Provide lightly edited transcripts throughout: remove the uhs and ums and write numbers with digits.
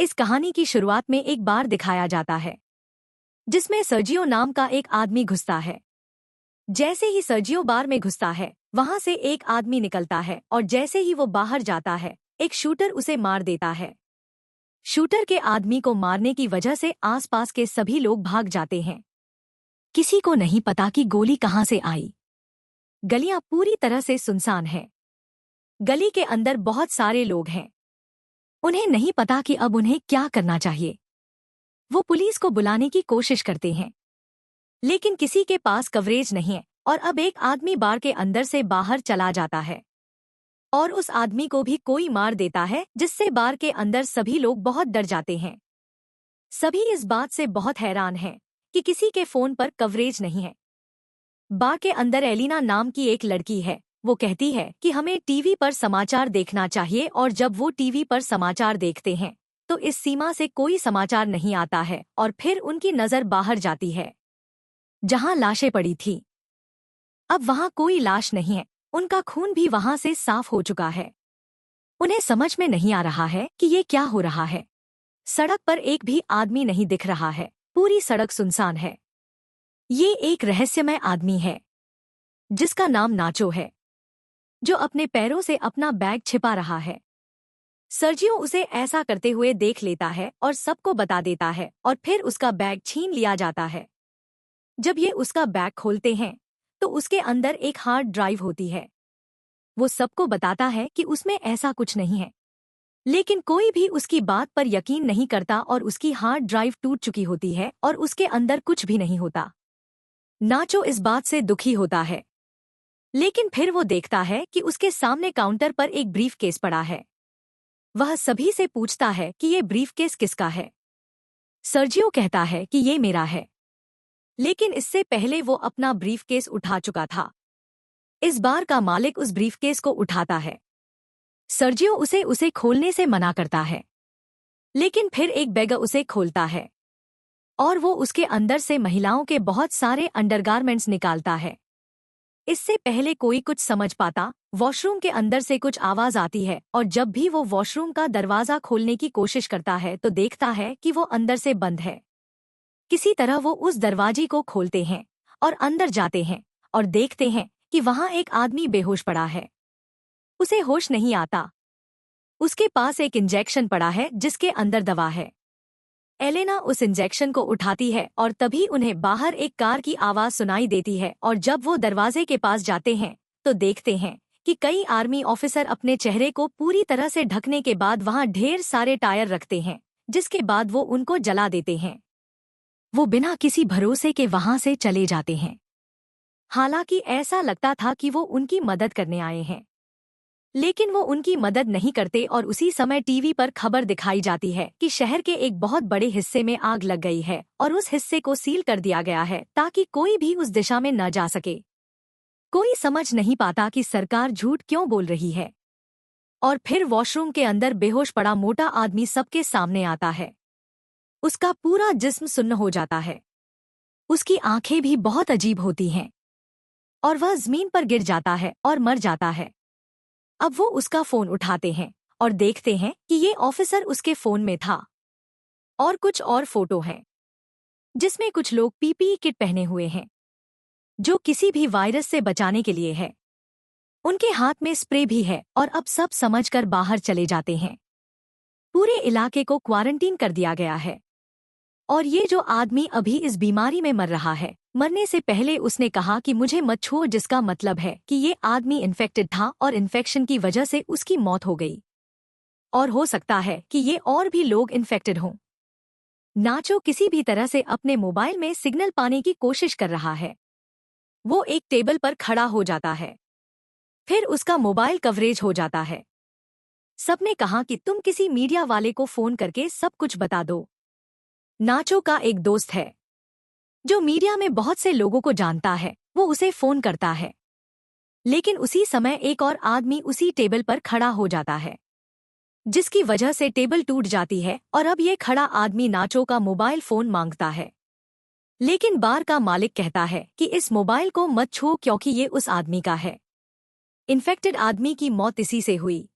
इस कहानी की शुरुआत में एक बार दिखाया जाता है जिसमें सर्जियो नाम का एक आदमी घुसता है। जैसे ही सर्जियो बार में घुसता है वहां से एक आदमी निकलता है और जैसे ही वो बाहर जाता है एक शूटर उसे मार देता है। शूटर के आदमी को मारने की वजह से आसपास के सभी लोग भाग जाते हैं। किसी को नहीं पता कि गोली कहां से आई। गलियां पूरी तरह से सुनसान हैं। गली के अंदर बहुत सारे लोग हैं। उन्हें नहीं पता कि अब उन्हें क्या करना चाहिए। वो पुलिस को बुलाने की कोशिश करते हैं लेकिन किसी के पास कवरेज नहीं है और अब एक आदमी बार के अंदर से बाहर चला जाता है और उस आदमी को भी कोई मार देता है जिससे बार के अंदर सभी लोग बहुत डर जाते हैं। सभी इस बात से बहुत हैरान हैं कि किसी के फोन पर कवरेज नहीं है। बार के अंदर एलिना नाम की एक लड़की है। वो कहती है कि हमें टीवी पर समाचार देखना चाहिए और जब वो टीवी पर समाचार देखते हैं तो इस सीमा से कोई समाचार नहीं आता है और फिर उनकी नज़र बाहर जाती है जहां लाशें पड़ी थी। अब वहां कोई लाश नहीं है। उनका खून भी वहां से साफ हो चुका है। उन्हें समझ में नहीं आ रहा है कि ये क्या हो रहा है। सड़क पर एक भी आदमी नहीं दिख रहा है। पूरी सड़क सुनसान है। ये एक रहस्यमय आदमी है जिसका नाम नाचो है जो अपने पैरों से अपना बैग छिपा रहा है। सर्जियो उसे ऐसा करते हुए देख लेता है और सबको बता देता है और फिर उसका बैग छीन लिया जाता है। जब ये उसका बैग खोलते हैं तो उसके अंदर एक हार्ड ड्राइव होती है। वो सबको बताता है कि उसमें ऐसा कुछ नहीं है लेकिन कोई भी उसकी बात पर यकीन नहीं करता और उसकी हार्ड ड्राइव टूट चुकी होती है और उसके अंदर कुछ भी नहीं होता। नाचो इस बात से दुखी होता है लेकिन फिर वो देखता है कि उसके सामने काउंटर पर एक ब्रीफकेस पड़ा है। वह सभी से पूछता है कि ये ब्रीफकेस किसका है। सर्जियो कहता है कि ये मेरा है लेकिन इससे पहले वो अपना ब्रीफकेस उठा चुका था। इस बार का मालिक उस ब्रीफकेस को उठाता है। सर्जियो उसे खोलने से मना करता है लेकिन फिर एक बेगर उसे खोलता है और वो उसके अंदर से महिलाओं के बहुत सारे अंडरगारमेंट्स निकालता है। इससे पहले कोई कुछ समझ पाता वॉशरूम के अंदर से कुछ आवाज आती है और जब भी वो वॉशरूम का दरवाजा खोलने की कोशिश करता है तो देखता है कि वो अंदर से बंद है। किसी तरह वो उस दरवाजे को खोलते हैं और अंदर जाते हैं और देखते हैं कि वहां एक आदमी बेहोश पड़ा है। उसे होश नहीं आता। उसके पास एक इंजेक्शन पड़ा है जिसके अंदर दवा है। एलेना उस इंजेक्शन को उठाती है और तभी उन्हें बाहर एक कार की आवाज सुनाई देती है और जब वो दरवाजे के पास जाते हैं तो देखते हैं कि कई आर्मी ऑफिसर अपने चेहरे को पूरी तरह से ढकने के बाद वहां ढेर सारे टायर रखते हैं जिसके बाद वो उनको जला देते हैं। वो बिना किसी भरोसे के वहां से चले जाते हैं। हालांकि ऐसा लगता था कि वो उनकी मदद करने आए हैं लेकिन वो उनकी मदद नहीं करते और उसी समय टीवी पर खबर दिखाई जाती है कि शहर के एक बहुत बड़े हिस्से में आग लग गई है और उस हिस्से को सील कर दिया गया है ताकि कोई भी उस दिशा में न जा सके। कोई समझ नहीं पाता कि सरकार झूठ क्यों बोल रही है। और फिर वॉशरूम के अंदर बेहोश पड़ा मोटा आदमी सबके सामने आता है। उसका पूरा जिस्म सुन्न हो जाता है। उसकी आंखें भी बहुत अजीब होती हैं और वह जमीन पर गिर जाता है और मर जाता है। अब वो उसका फोन उठाते हैं और देखते हैं कि ये ऑफिसर उसके फोन में था और कुछ और फोटो हैं जिसमें कुछ लोग पीपीई किट पहने हुए हैं जो किसी भी वायरस से बचाने के लिए है। उनके हाथ में स्प्रे भी है और अब सब समझकर बाहर चले जाते हैं। पूरे इलाके को क्वारंटीन कर दिया गया है और ये जो आदमी अभी इस बीमारी में मर रहा है मरने से पहले उसने कहा कि मुझे मत छुओ, जिसका मतलब है कि ये आदमी इन्फेक्टेड था और इन्फेक्शन की वजह से उसकी मौत हो गई और हो सकता है कि ये और भी लोग इन्फेक्टेड हों। नाचो किसी भी तरह से अपने मोबाइल में सिग्नल पाने की कोशिश कर रहा है। वो एक टेबल पर खड़ा हो जाता है। फिर उसका मोबाइल कवरेज हो जाता है। सबने कहा कि तुम किसी मीडिया वाले को फोन करके सब कुछ बता दो। नाचो का एक दोस्त है जो मीडिया में बहुत से लोगों को जानता है। वो उसे फोन करता है लेकिन उसी समय एक और आदमी उसी टेबल पर खड़ा हो जाता है जिसकी वजह से टेबल टूट जाती है और अब ये खड़ा आदमी नाचो का मोबाइल फोन मांगता है लेकिन बार का मालिक कहता है कि इस मोबाइल को मत छुओ क्योंकि ये उस आदमी का है। इन्फेक्टेड आदमी की मौत इसी से हुई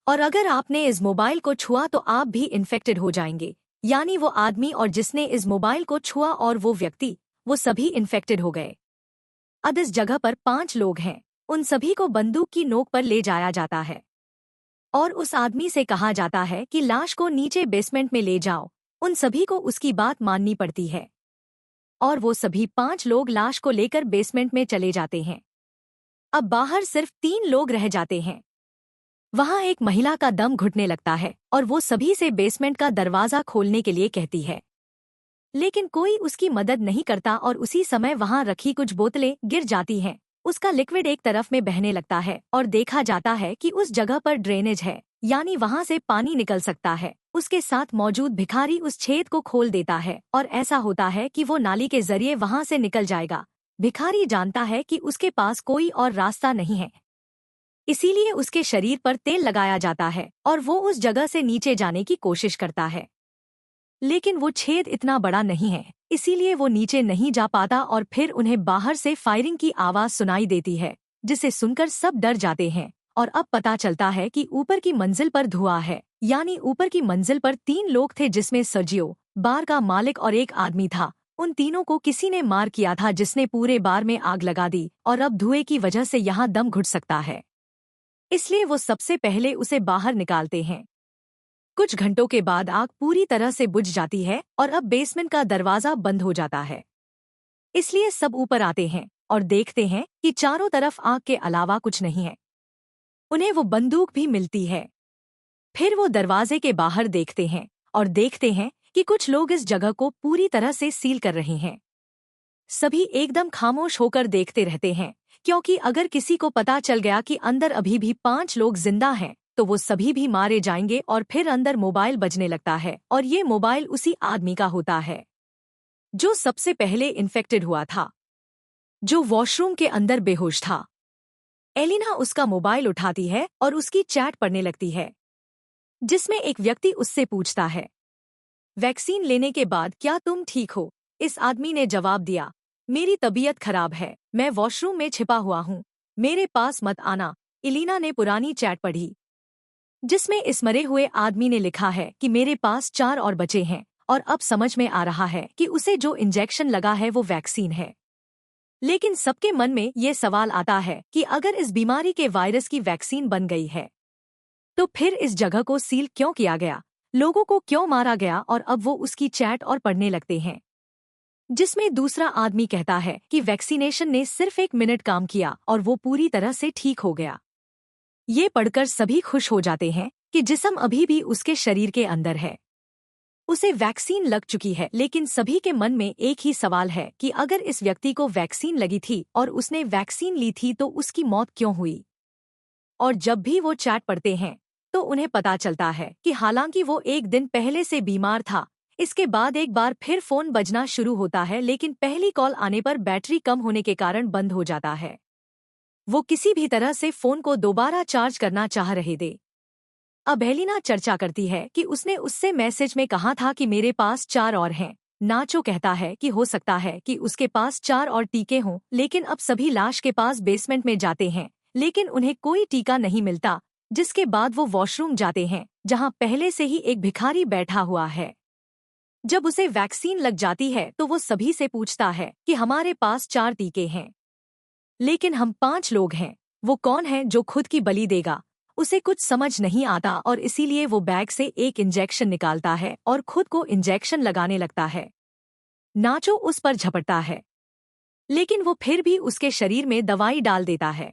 और अगर आपने इस मोबाइल को छुआ तो आप भी इन्फेक्टेड हो जाएंगे, यानी वो आदमी और जिसने इस मोबाइल को छुआ और वो व्यक्ति, वो सभी इन्फेक्टेड हो गए। अब इस जगह पर 5 लोग हैं, उन सभी को बंदूक की नोक पर ले जाया जाता है और उस आदमी से कहा जाता है कि लाश को नीचे बेसमेंट में ले जाओ। उन सभी को उसकी बात माननी पड़ती है और वो सभी 5 लोग लाश को लेकर बेसमेंट में चले जाते हैं। अब बाहर सिर्फ 3 लोग रह जाते हैं। वहां एक महिला का दम घुटने लगता है और वो सभी से बेसमेंट का दरवाजा खोलने के लिए कहती है, लेकिन कोई उसकी मदद नहीं करता और उसी समय वहां रखी कुछ बोतलें गिर जाती हैं। उसका लिक्विड एक तरफ में बहने लगता है और देखा जाता है कि उस जगह पर ड्रेनेज है, यानी वहां से पानी निकल सकता है। उसके साथ मौजूद भिखारी उस छेद को खोल देता है और ऐसा होता है कि वो नाली के जरिए वहां से निकल जाएगा। भिखारी जानता है कि उसके पास कोई और रास्ता नहीं है, इसीलिए उसके शरीर पर तेल लगाया जाता है और वो उस जगह से नीचे जाने की कोशिश करता है, लेकिन वो छेद इतना बड़ा नहीं है, इसीलिए वो नीचे नहीं जा पाता और फिर उन्हें बाहर से फायरिंग की आवाज सुनाई देती है, जिसे सुनकर सब डर जाते हैं। और अब पता चलता है कि ऊपर की मंजिल पर धुआं है, यानी ऊपर की मंजिल पर 3 लोग थे, जिसमें सर्जियो, बार का मालिक और एक आदमी था। उन तीनों को किसी ने मार किया था, जिसने पूरे बार में आग लगा दी और अब धुएं की वजह से यहाँ दम घुट सकता है, इसलिए वो सबसे पहले उसे बाहर निकालते हैं। कुछ घंटों के बाद आग पूरी तरह से बुझ जाती है और अब बेसमेंट का दरवाजा बंद हो जाता है, इसलिए सब ऊपर आते हैं और देखते हैं कि चारों तरफ आग के अलावा कुछ नहीं है। उन्हें वो बंदूक भी मिलती है। फिर वो दरवाजे के बाहर देखते हैं और देखते हैं कि कुछ लोग इस जगह को पूरी तरह से सील कर रहे हैं। सभी एकदम खामोश होकर देखते रहते हैं, क्योंकि अगर किसी को पता चल गया कि अंदर अभी भी 5 लोग जिंदा हैं, तो वो सभी भी मारे जाएंगे। और फिर अंदर मोबाइल बजने लगता है और ये मोबाइल उसी आदमी का होता है जो सबसे पहले इन्फेक्टेड हुआ था, जो वॉशरूम के अंदर बेहोश था। एलिना उसका मोबाइल उठाती है और उसकी चैट पढ़ने लगती है, जिसमें एक व्यक्ति उससे पूछता है, वैक्सीन लेने के बाद क्या तुम ठीक हो? इस आदमी ने जवाब दिया, मेरी तबीयत खराब है, मैं वॉशरूम में छिपा हुआ हूँ, मेरे पास मत आना। एलिना ने पुरानी चैट पढ़ी, जिसमें इस मरे हुए आदमी ने लिखा है कि मेरे पास 4 और बचे हैं और अब समझ में आ रहा है कि उसे जो इंजेक्शन लगा है वो वैक्सीन है। लेकिन सबके मन में ये सवाल आता है कि अगर इस बीमारी के वायरस की वैक्सीन बन गई है, तो फिर इस जगह को सील क्यों किया गया, लोगों को क्यों मारा गया? और अब वो उसकी चैट और पढ़ने लगते हैं, जिसमें दूसरा आदमी कहता है कि वैक्सीनेशन ने सिर्फ 1 मिनट काम किया और वो पूरी तरह से ठीक हो गया। ये पढ़कर सभी खुश हो जाते हैं कि जिस्म अभी भी उसके शरीर के अंदर है, उसे वैक्सीन लग चुकी है। लेकिन सभी के मन में एक ही सवाल है कि अगर इस व्यक्ति को वैक्सीन लगी थी और उसने वैक्सीन ली थी तो उसकी मौत क्यों हुई? और जब भी वो चैट पढ़ते हैं तो उन्हें पता चलता है कि हालांकि वो 1 दिन पहले से बीमार था, इसके बाद एक बार फिर फोन बजना शुरू होता है, लेकिन पहली कॉल आने पर बैटरी कम होने के कारण बंद हो जाता है। वो किसी भी तरह से फोन को दोबारा चार्ज करना चाह रहे थे। अब एलिना चर्चा करती है कि उसने उससे मैसेज में कहा था कि मेरे पास 4 और हैं। नाचो कहता है कि हो सकता है कि उसके पास 4 और टीके हों, लेकिन अब सभी लाश के पास बेसमेंट में जाते हैं, लेकिन उन्हें कोई टीका नहीं मिलता। जिसके बाद वो वॉशरूम जाते हैं, जहां पहले से ही एक भिखारी बैठा हुआ है। जब उसे वैक्सीन लग जाती है तो वो सभी से पूछता है कि हमारे पास 4 टीके हैं, लेकिन हम 5 लोग हैं, वो कौन है जो खुद की बलि देगा? उसे कुछ समझ नहीं आता और इसीलिए वो बैग से एक इंजेक्शन निकालता है और खुद को इंजेक्शन लगाने लगता है। नाचो उस पर झपटता है, लेकिन वो फिर भी उसके शरीर में दवाई डाल देता है,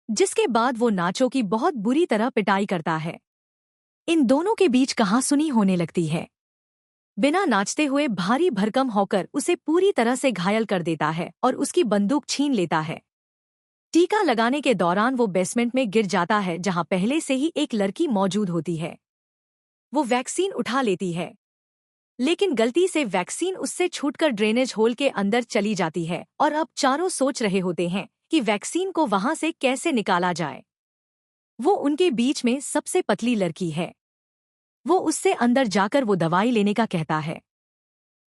जिसके बाद वो नाचो की बहुत बुरी तरह पिटाई करता है। इन दोनों के बीच कहासुनी होने लगती है। बिना नाचते हुए भारी भरकम होकर उसे पूरी तरह से घायल कर देता है और उसकी बंदूक छीन लेता है। टीका लगाने के दौरान वो बेसमेंट में गिर जाता है, जहां पहले से ही एक लड़की मौजूद होती है। वो वैक्सीन उठा लेती है, लेकिन गलती से वैक्सीन उससे छूटकर ड्रेनेज होल के अंदर चली जाती है और अब चारों सोच रहे होते हैं कि वैक्सीन को वहां से कैसे निकाला जाए। वो उनके बीच में सबसे पतली लड़की है। वो उससे अंदर जाकर वो दवाई लेने का कहता है।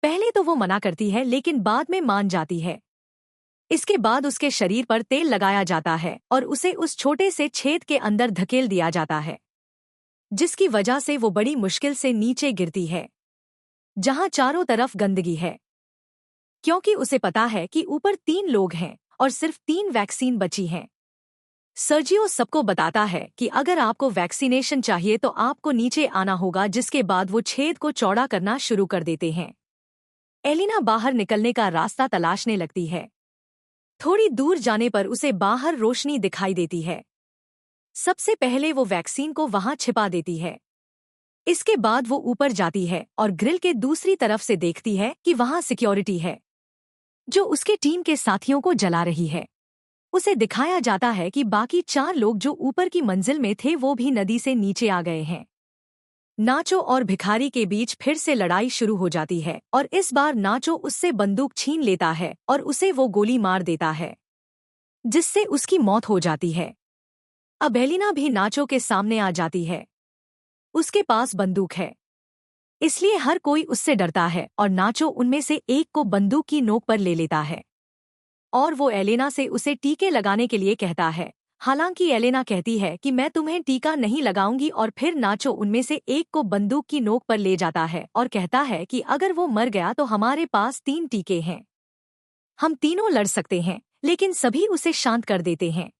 पहले तो वो मना करती है, लेकिन बाद में मान जाती है। इसके बाद उसके शरीर पर तेल लगाया जाता है और उसे उस छोटे से छेद के अंदर धकेल दिया जाता है। जिसकी वजह से वो बड़ी मुश्किल से नीचे गिरती है, जहां चारों तरफ गंदगी है, क्योंकि उसे पता है कि ऊपर 3 लोग हैं और सिर्फ 3 वैक्सीन बची हैं। सर्जियो सबको बताता है कि अगर आपको वैक्सीनेशन चाहिए तो आपको नीचे आना होगा, जिसके बाद वो छेद को चौड़ा करना शुरू कर देते हैं। एलिना बाहर निकलने का रास्ता तलाशने लगती है। थोड़ी दूर जाने पर उसे बाहर रोशनी दिखाई देती है। सबसे पहले वो वैक्सीन को वहां छिपा देती है। इसके बाद वो ऊपर जाती है और ग्रिल के दूसरी तरफ से देखती है कि वहां सिक्योरिटी है, जो उसके टीम के साथियों को जला रही है। उसे दिखाया जाता है कि बाकी 4 लोग जो ऊपर की मंजिल में थे वो भी नदी से नीचे आ गए हैं। नाचो और भिखारी के बीच फिर से लड़ाई शुरू हो जाती है और इस बार नाचो उससे बंदूक छीन लेता है और उसे वो गोली मार देता है, जिससे उसकी मौत हो जाती है। अब एलिना भी नाचो के सामने आ जाती है। उसके पास बंदूक है, इसलिए हर कोई उससे डरता है और नाचो उनमें से एक को बंदूक की नोक पर ले लेता है और वो एलेना से उसे टीके लगाने के लिए कहता है। हालांकि एलेना कहती है कि मैं तुम्हें टीका नहीं लगाऊंगी और फिर नाचो उनमें से एक को बंदूक की नोक पर ले जाता है और कहता है कि अगर वो मर गया तो हमारे पास 3 टीके हैं, हम तीनों लड़ सकते हैं। लेकिन सभी उसे शांत कर देते हैं।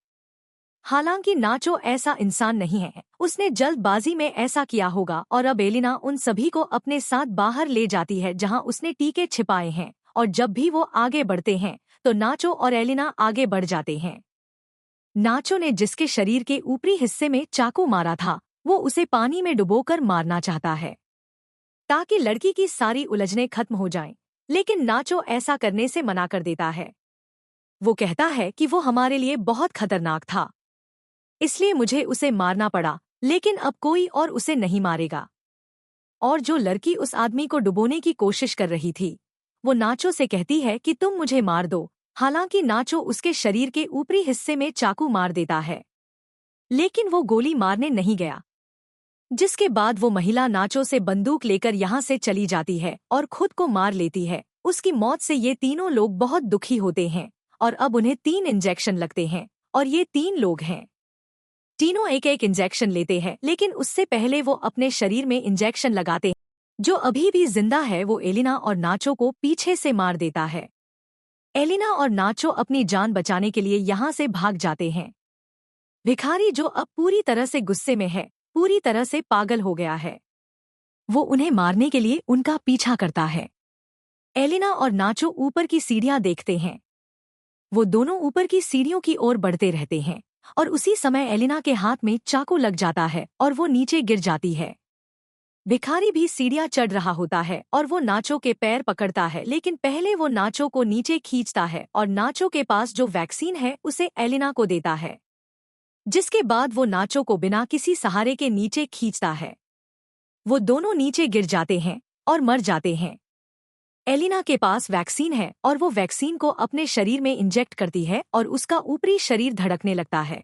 हालांकि नाचो ऐसा इंसान नहीं है, उसने जल्दबाजी में ऐसा किया होगा और अब एलिना उन सभी को अपने साथ बाहर ले जाती है जहां उसने टीके छिपाए हैं, और जब भी वो आगे बढ़ते हैं तो नाचो और एलिना आगे बढ़ जाते हैं। नाचो ने जिसके शरीर के ऊपरी हिस्से में चाकू मारा था वो उसे पानी में डुबोकर मारना चाहता है ताकि लड़की की सारी उलझनें खत्म हो जाएं, लेकिन नाचो ऐसा करने से मना कर देता है। वो कहता है कि वो हमारे लिए बहुत खतरनाक था, इसलिए मुझे उसे मारना पड़ा, लेकिन अब कोई और उसे नहीं मारेगा। और जो लड़की उस आदमी को डुबोने की कोशिश कर रही थी वो नाचो से कहती है कि तुम मुझे मार दो। हालांकि नाचो उसके शरीर के ऊपरी हिस्से में चाकू मार देता है, लेकिन वो गोली मारने नहीं गया, जिसके बाद वो महिला नाचो से बंदूक लेकर यहाँ से चली जाती है और खुद को मार लेती है। उसकी मौत से ये तीनों लोग बहुत दुखी होते हैं और अब उन्हें 3 इंजेक्शन लगते हैं और ये 3 लोग हैं। तीनों एक एक इंजेक्शन लेते हैं, लेकिन उससे पहले वो अपने शरीर में इंजेक्शन लगाते हैं। जो अभी भी जिंदा है वो एलिना और नाचो को पीछे से मार देता है। एलिना और नाचो अपनी जान बचाने के लिए यहाँ से भाग जाते हैं। भिखारी, जो अब पूरी तरह से गुस्से में है, पूरी तरह से पागल हो गया है, वो उन्हें मारने के लिए उनका पीछा करता है। एलिना और नाचो ऊपर की सीढ़ियां देखते हैं। वो दोनों ऊपर की सीढ़ियों की ओर बढ़ते रहते हैं और उसी समय एलिना के हाथ में चाकू लग जाता है और वो नीचे गिर जाती है। भिखारी भी सीढ़ियां चढ़ रहा होता है और वो नाचो के पैर पकड़ता है, लेकिन पहले वो नाचो को नीचे खींचता है और नाचो के पास जो वैक्सीन है उसे एलिना को देता है, जिसके बाद वो नाचो को बिना किसी सहारे के नीचे खींचता है। वो दोनों नीचे गिर जाते हैं और मर जाते हैं। एलिना के पास वैक्सीन है और वो वैक्सीन को अपने शरीर में इंजेक्ट करती है और उसका ऊपरी शरीर धड़कने लगता है।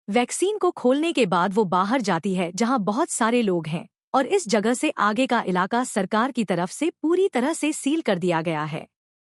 वैक्सीन को खोलने के बाद वो बाहर जाती है जहां बहुत सारे लोग हैं और इस जगह से आगे का इलाका सरकार की तरफ से पूरी तरह से सील कर दिया गया है।